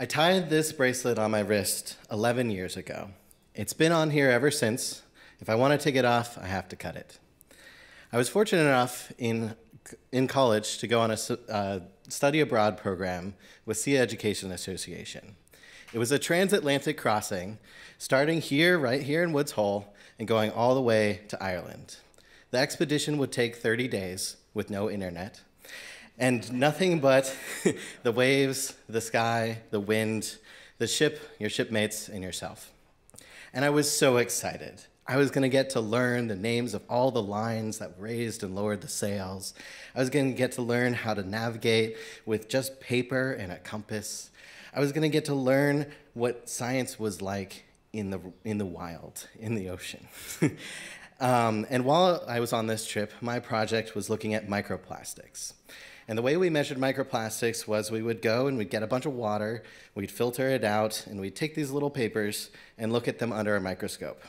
I tied this bracelet on my wrist 11 years ago. It's been on here ever since. If I want to take it off, I have to cut it. I was fortunate enough in college to go on a study abroad program with SIA Education Association. It was a transatlantic crossing, starting here, right here in Woods Hole, and going all the way to Ireland. The expedition would take 30 days with no internet, and nothing but the waves, the sky, the wind, the ship, your shipmates, and yourself. And I was so excited. I was going to get to learn the names of all the lines that raised and lowered the sails. I was going to get to learn how to navigate with just paper and a compass. I was going to get to learn what science was like in the wild, in the ocean. And while I was on this trip, my project was looking at microplastics. And the way we measured microplastics was we would go and we'd get a bunch of water, we'd filter it out, and we'd take these little papers and look at them under a microscope.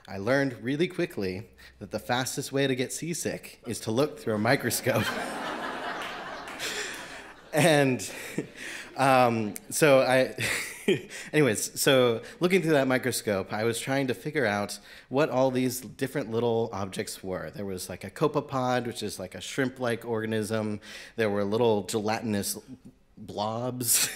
I learned really quickly that the fastest way to get seasick is to look through a microscope. And so looking through that microscope, I was trying to figure out what all these different little objects were. There was like a copepod, which is like a shrimp-like organism. There were little gelatinous blobs.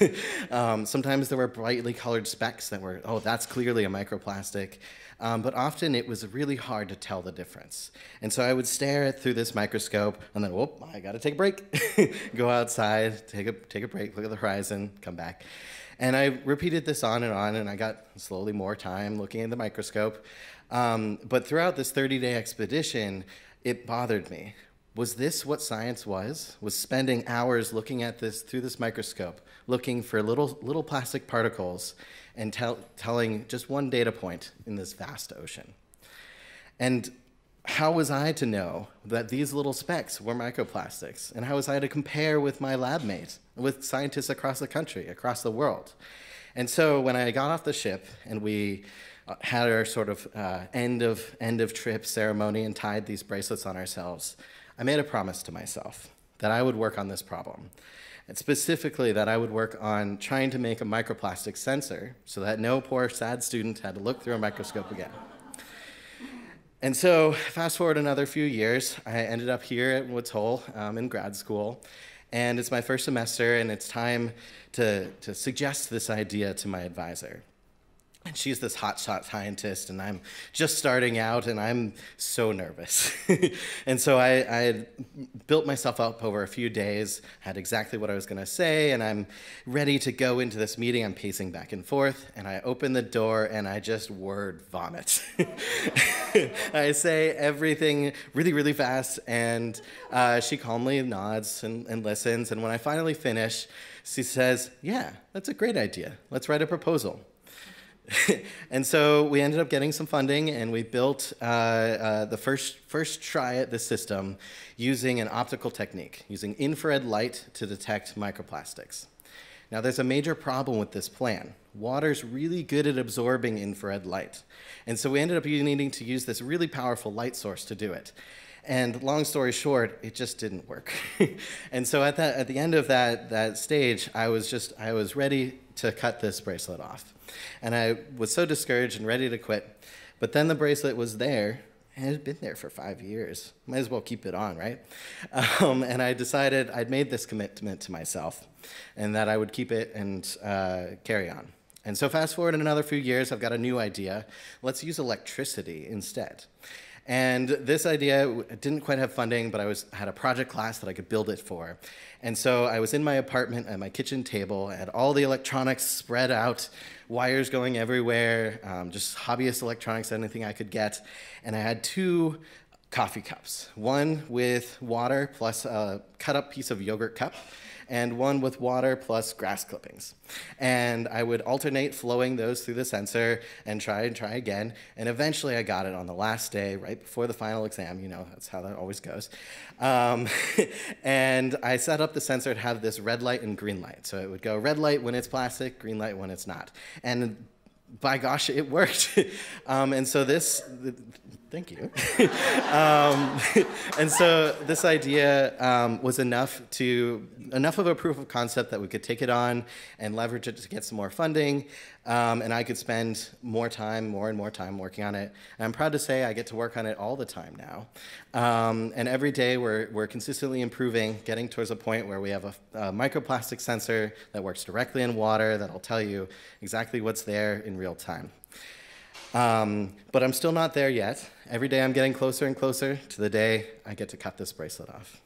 Sometimes there were brightly colored specks that were, oh, that's clearly a microplastic. But often it was really hard to tell the difference. And so I would stare through this microscope and then, whoop, I gotta take a break. Go outside, take a break, look at the horizon, come back. And I repeated this on, and I got slowly more time looking at the microscope. But throughout this 30-day expedition, it bothered me. Was this what science was? Was spending hours looking at this through this microscope, looking for little plastic particles and telling just one data point in this vast ocean. And how was I to know that these little specks were microplastics? And how was I to compare with my lab mates, with scientists across the country, across the world? And so when I got off the ship and we had our sort of end of trip ceremony and tied these bracelets on ourselves, I made a promise to myself that I would work on this problem. And specifically that I would work on trying to make a microplastic sensor so that no poor sad student had to look through a microscope again. And so fast forward another few years, I ended up here at Woods Hole in grad school. And it's my first semester, and it's time to suggest this idea to my advisor. And she's this hotshot scientist, and I'm just starting out, and I'm so nervous. And so I had built myself up over a few days, had exactly what I was going to say, and I'm ready to go into this meeting. I'm pacing back and forth, and I open the door, and I just word vomit. I say everything really, really fast, and she calmly nods and listens. And when I finally finish, she says, "Yeah, that's a great idea. Let's write a proposal." And so we ended up getting some funding, and we built the first try at this system using an optical technique, using infrared light to detect microplastics. Now, there's a major problem with this plan. Water's really good at absorbing infrared light. And so we ended up needing to use this really powerful light source to do it. And long story short, it just didn't work. And so at the end of that stage, I was ready to cut this bracelet off. And I was so discouraged and ready to quit. But then the bracelet was there, and it had been there for 5 years. Might as well keep it on, right? And I decided I'd made this commitment to myself, and that I would keep it and carry on. And so fast forward another few years, I've got a new idea. Let's use electricity instead. And this idea didn't quite have funding, but I had a project class that I could build it for. And so I was in my apartment at my kitchen table, I had all the electronics spread out, wires going everywhere, just hobbyist electronics, anything I could get. And I had 2 coffee cups, one with water plus a cut up piece of yogurt cup, and one with water plus grass clippings. And I would alternate flowing those through the sensor and try again. And eventually I got it on the last day, right before the final exam. You know, that's how that always goes. And I set up the sensor to have this red light and green light. So it would go red light when it's plastic, green light when it's not. And by gosh, it worked. And so Thank you. um, and so this idea was enough of a proof of concept that we could take it on and leverage it to get some more funding, and I could spend more and more time working on it. And I'm proud to say I get to work on it all the time now. And every day we're consistently improving, getting towards a point where we have a microplastic sensor that works directly in water that'll tell you exactly what's there in real time. But I'm still not there yet. Every day I'm getting closer and closer to the day I get to cut this bracelet off.